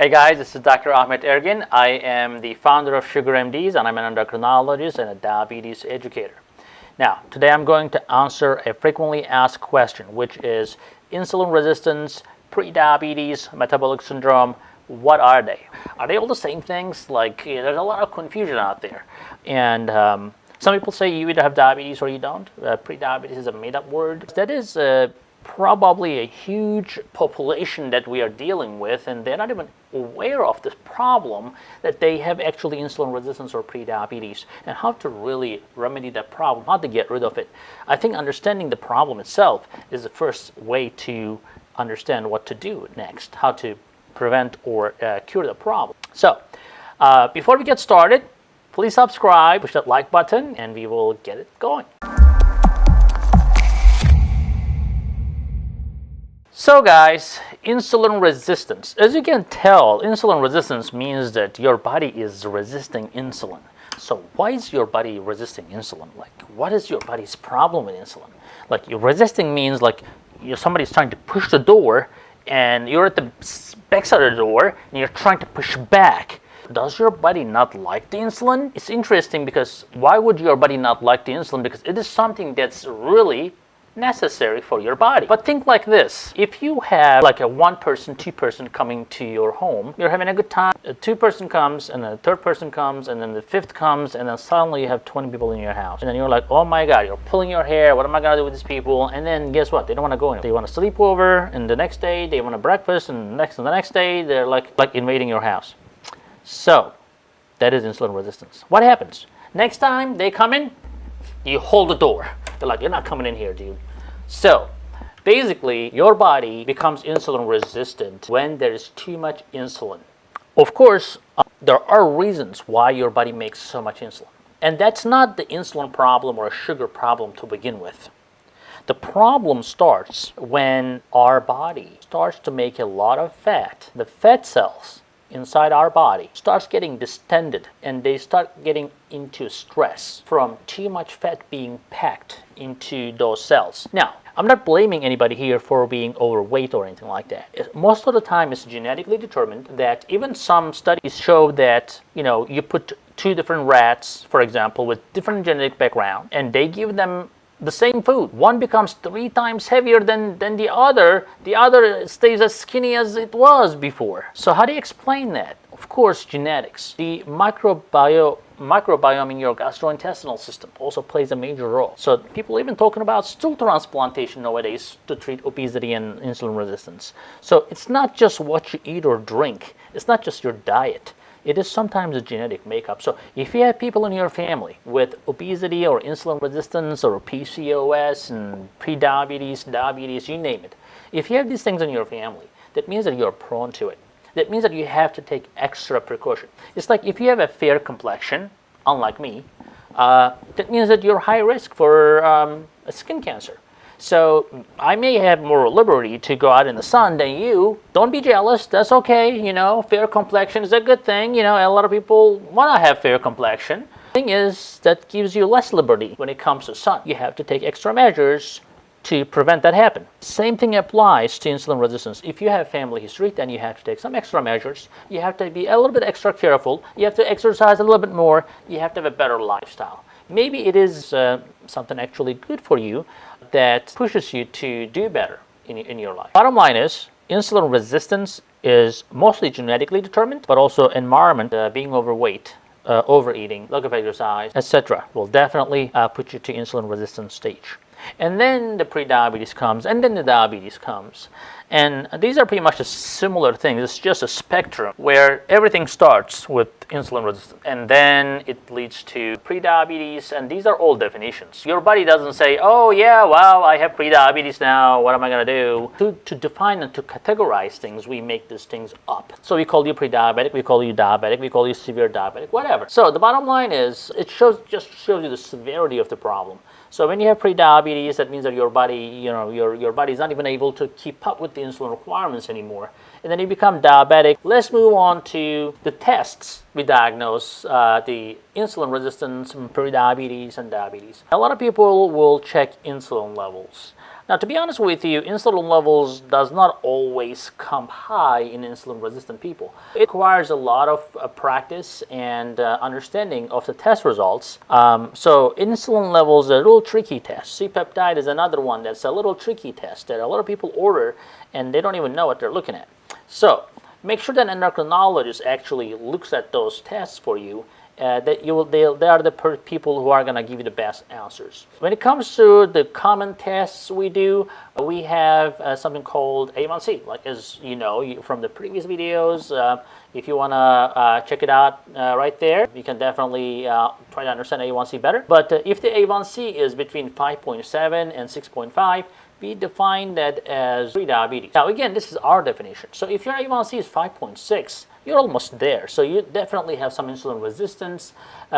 Hey guys, this is Dr. Ergin. I am the founder of Sugar MDs and I'm an endocrinologist and a diabetes educator. Now, today I'm going to answer a frequently asked question, which is insulin resistance, pre-diabetes, metabolic syndrome. What are they? Are they all the same things? There's a lot of confusion out there. And some people say you either have diabetes or you don't. Pre-diabetes is a made-up word. That is probably a huge population that we are dealing with, and they're not even aware of this problem that they have actually insulin resistance or pre-diabetes, and how to really remedy that problem, how to get rid of it. I think understanding the problem itself is the first way to understand what to do next, how to prevent or cure the problem. So before we get started, please subscribe, push that like button, and we will get it going. So guys, insulin resistance. As you can tell, insulin resistance means that your body is resisting insulin. So why is your body resisting insulin? What is your body's problem with insulin? You're resisting means somebody's trying to push the door and you're at the backside of the door and you're trying to push back. Does your body not like the insulin? It's interesting because why would your body not like the insulin? Because it is something that's really necessary for your body. But think like this: if you have a one-person, two-person coming to your home, you're having a good time, a two-person comes and then a third person comes and then the fifth comes, and then suddenly you have 20 people in your house, and then you're like, oh my god, you're pulling your hair, what am I gonna do with these people? And then guess what? They don't want to go anywhere. They want to sleep over, and the next day they want a breakfast, and the next day they're like invading your house. So that is insulin resistance. What happens next time they come in? You hold the door. They're like, you're not coming in here, dude. So basically, your body becomes insulin resistant when there is too much insulin. Of course, there are reasons why your body makes so much insulin. And that's not the insulin problem or a sugar problem to begin with. The problem starts when our body starts to make a lot of fat. The fat cells inside our body starts getting distended, and they start getting into stress from too much fat being packed into those cells. Now, I'm not blaming anybody here for being overweight or anything like that. Most of the time it's genetically determined. That even some studies show that you put two different rats, for example, with different genetic background, and they give them the same food. One becomes 3 times heavier than the other. The other stays as skinny as it was before. So how do you explain that? Of course, genetics. The microbiome in your gastrointestinal system also plays a major role. So people even talking about stool transplantation nowadays to treat obesity and insulin resistance. So it's not just what you eat or drink. It's not just your diet. It is sometimes a genetic makeup. So if you have people in your family with obesity or insulin resistance or PCOS and pre-diabetes, diabetes, you name it. If you have these things in your family, that means that you're prone to it. That means that you have to take extra precaution. It's like if you have a fair complexion, unlike me, that means that you're high risk for skin cancer. So I may have more liberty to go out in the sun than you. Don't be jealous. That's okay. Fair complexion is a good thing. A lot of people want to have fair complexion. The thing is, that gives you less liberty when it comes to sun. You have to take extra measures to prevent that happen. Same thing applies to insulin resistance. If you have family history, then you have to take some extra measures. You have to be a little bit extra careful. You have to exercise a little bit more. You have to have a better lifestyle. Maybe it is something actually good for you that pushes you to do better in your life. Bottom line is, insulin resistance is mostly genetically determined, but also environment, being overweight, overeating, lack of exercise, etc. will definitely put you to insulin resistant stage. And then the pre-diabetes comes, and then the diabetes comes. And these are pretty much a similar thing. It's just a spectrum where everything starts with insulin resistance, and then it leads to pre-diabetes, and these are all definitions. Your body doesn't say, oh yeah, well, I have pre-diabetes now, what am I going to do? To define and to categorize things, we make these things up. So we call you pre-diabetic, we call you diabetic, we call you severe diabetic, whatever. So the bottom line is, it just shows you the severity of the problem. So when you have pre-diabetes, that means that your body, your body is not even able to keep up with the insulin requirements anymore. And then you become diabetic. Let's move on to the tests we diagnose the insulin resistance, pre-diabetes, and diabetes. A lot of people will check insulin levels. Now, to be honest with you, insulin levels does not always come high in insulin-resistant people. It requires a lot of practice and understanding of the test results. So insulin levels are a little tricky test. C-peptide is another one that's a little tricky test that a lot of people order and they don't even know what they're looking at. So make sure that an endocrinologist actually looks at those tests for you. They are the people who are going to give you the best answers. When it comes to the common tests we do, we have something called A1C. Like, as you know from the previous videos, if you want to check it out right there, you can definitely try to understand A1C better. But if the A1C is between 5.7 and 6.5, we define that as prediabetes. Now, again, this is our definition. So if your A1C is 5.6, you're almost there. So you definitely have some insulin resistance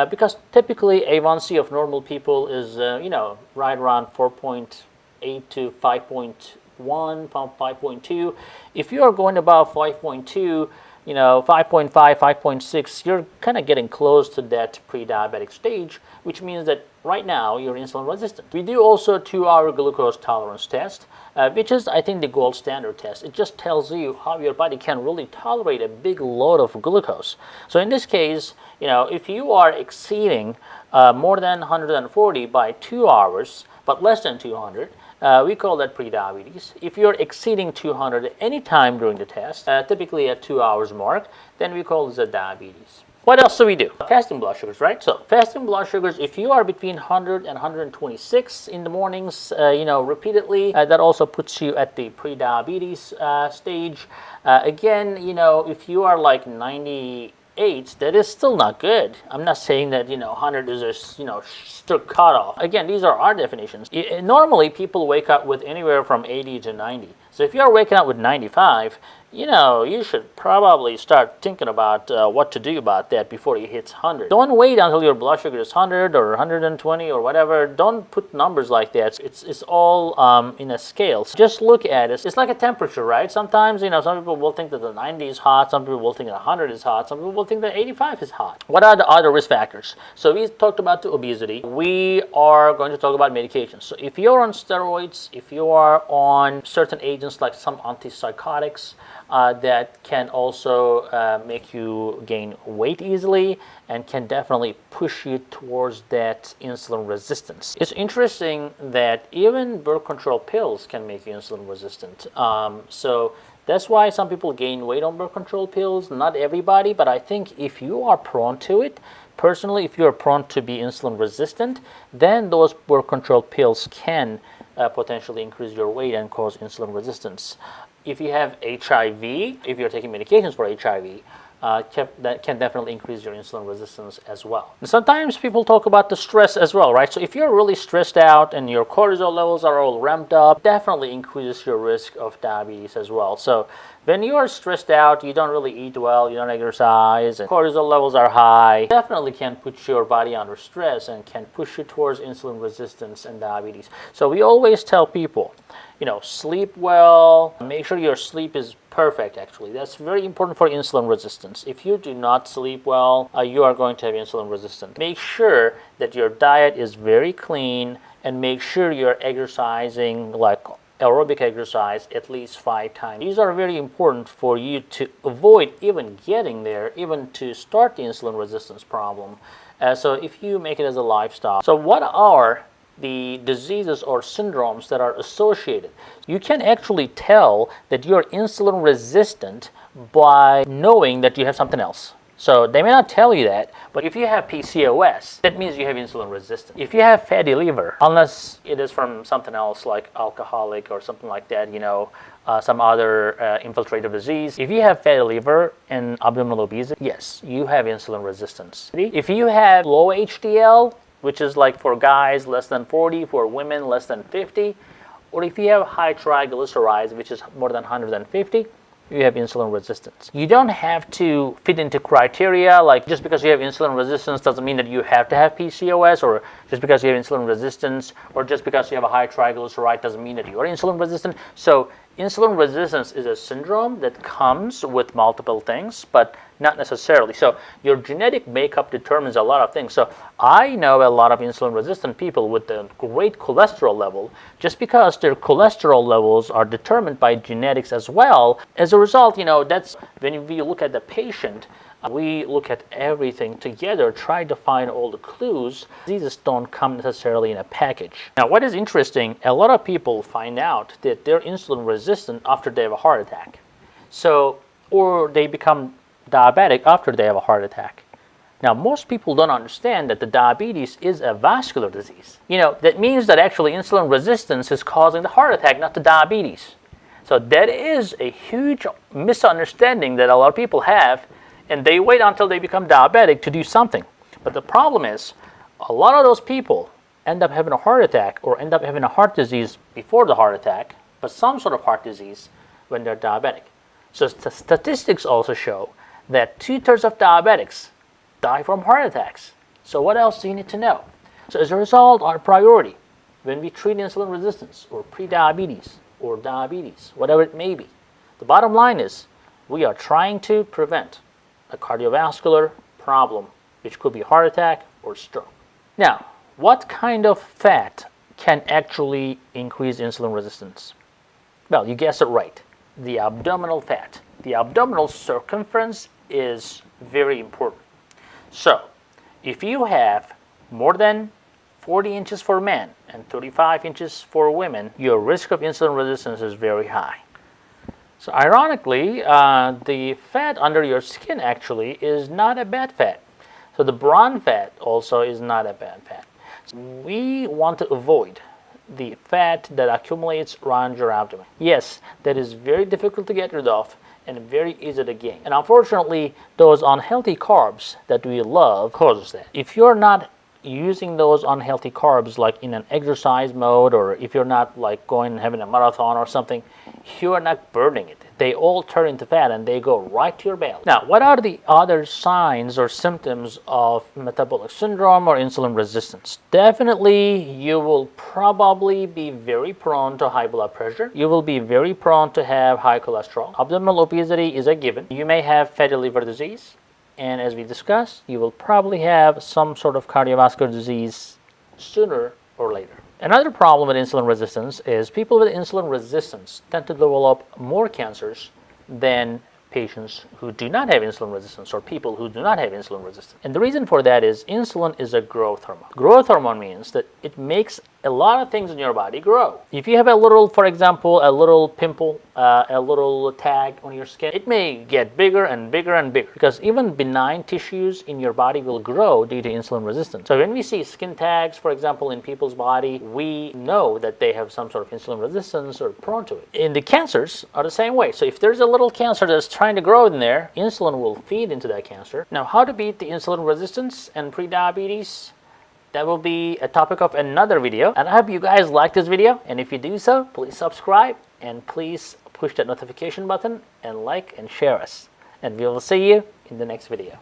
because typically A1C of normal people is, right around 4.8 to 5.1, 5.2. If you are going above 5.2, 5.5, 5.6, you're kind of getting close to that pre-diabetic stage, which means that right now you're insulin resistant. We do also 2-hour glucose tolerance test, which is, I think, the gold standard test. It just tells you how your body can really tolerate a big load of glucose. So in this case, if you are exceeding more than 140 by 2 hours, but less than 200, we call that prediabetes. If you're exceeding 200 at any time during the test, typically at 2 hours mark, then we call this diabetes. What else do we do? Fasting blood sugars, right? So fasting blood sugars, if you are between 100 and 126 in the mornings, repeatedly, that also puts you at the prediabetes stage. Again, if you are like 98, that is still not good. I'm not saying that 100 is a strict cutoff. Again, these are our definitions. Normally, people wake up with anywhere from 80 to 90. So if you're waking up with 95, you should probably start thinking about what to do about that before it hits 100. Don't wait until your blood sugar is 100 or 120 or whatever. Don't put numbers like that. It's all in a scale. So just look at it. It's like a temperature, right? Sometimes, some people will think that the 90 is hot. Some people will think that 100 is hot. Some people will think that 85 is hot. What are the other risk factors? So we talked about the obesity. We are going to talk about medications. So if you're on steroids, if you are on certain agents like some antipsychotics, that can also make you gain weight easily and can definitely push you towards that insulin resistance. It's interesting that even birth control pills can make you insulin resistant. So that's why some people gain weight on birth control pills. Not everybody, but I think if you are prone to it, personally, if you're prone to be insulin resistant, then those birth control pills can potentially increase your weight and cause insulin resistance. If you have HIV, if you're taking medications for HIV, that can definitely increase your insulin resistance as well. And sometimes people talk about the stress as well, right? So if you're really stressed out and your cortisol levels are all ramped up, definitely increases your risk of diabetes as well. So when you are stressed out, you don't really eat well, you don't exercise, and cortisol levels are high, definitely can put your body under stress and can push you towards insulin resistance and diabetes. So we always tell people, sleep well, make sure your sleep is perfect, actually. That's very important for insulin resistance. If you do not sleep well, you are going to have insulin resistance. Make sure that your diet is very clean and make sure you're exercising like aerobic exercise at least 5 times. These are very important for you to avoid even getting there, even to start the insulin resistance problem. So if you make it as a lifestyle. So what are the diseases or syndromes that are associated? You can actually tell that you're insulin resistant by knowing that you have something else. So they may not tell you that, but if you have PCOS, that means you have insulin resistance. If you have fatty liver, unless it is from something else like alcoholic or something like that, some other infiltrative disease. If you have fatty liver and abdominal obesity, yes, you have insulin resistance. If you have low HDL, which is like for guys less than 40, for women less than 50, or if you have high triglycerides, which is more than 150, you have insulin resistance. You don't have to fit into criteria, like just because you have insulin resistance doesn't mean that you have to have PCOS, or just because you have insulin resistance, or just because you have a high triglyceride doesn't mean that you are insulin resistant. So insulin resistance is a syndrome that comes with multiple things, but not necessarily. So your genetic makeup determines a lot of things. So I know a lot of insulin resistant people with a great cholesterol level just because their cholesterol levels are determined by genetics as well. As a result, that's when we look at the patient, we look at everything together, try to find all the clues. Diseases don't come necessarily in a package. Now, what is interesting, a lot of people find out that they're insulin resistant after they have a heart attack. Or they become diabetic after they have a heart attack. Now, most people don't understand that the diabetes is a vascular disease. That means that actually insulin resistance is causing the heart attack, not the diabetes. So that is a huge misunderstanding that a lot of people have, and they wait until they become diabetic to do something. But the problem is, a lot of those people end up having a heart attack or end up having a heart disease before the heart attack, but some sort of heart disease when they're diabetic. So statistics also show that 2/3 of diabetics die from heart attacks. So what else do you need to know? So as a result, our priority when we treat insulin resistance or pre-diabetes or diabetes, whatever it may be, the bottom line is we are trying to prevent a cardiovascular problem, which could be heart attack or stroke. Now, what kind of fat can actually increase insulin resistance? Well, you guessed it right. The abdominal fat. The abdominal circumference is very important. So, if you have more than 40 inches for men and 35 inches for women, your risk of insulin resistance is very high. So ironically, the fat under your skin actually is not a bad fat. So the brown fat also is not a bad fat. So we want to avoid the fat that accumulates around your abdomen. Yes, that is very difficult to get rid of and very easy to gain. And unfortunately, those unhealthy carbs that we love causes that. If you're not using those unhealthy carbs like in an exercise mode, or if you're not like going and having a marathon or something, you are not burning it. They all turn into fat and they go right to your belly. Now, what are the other signs or symptoms of metabolic syndrome or insulin resistance? Definitely, you will probably be very prone to high blood pressure. You will be very prone to have high cholesterol. Abdominal obesity is a given. You may have fatty liver disease. And as we discussed, you will probably have some sort of cardiovascular disease sooner or later. Another problem with insulin resistance is people with insulin resistance tend to develop more cancers than patients who do not have insulin resistance or people who do not have insulin resistance. And the reason for that is insulin is a growth hormone. Growth hormone means that it makes a lot of things in your body grow. If you have a little, for example, a little pimple, a little tag on your skin, it may get bigger and bigger and bigger because even benign tissues in your body will grow due to insulin resistance. So when we see skin tags, for example, in people's body, we know that they have some sort of insulin resistance or prone to it. And the cancers are the same way. So if there's a little cancer that's trying to grow in there, insulin will feed into that cancer. Now, how to beat the insulin resistance and pre-diabetes? That will be a topic of another video. And I hope you guys like this video. And if you do so, please subscribe and please push that notification button and like and share us. And we will see you in the next video.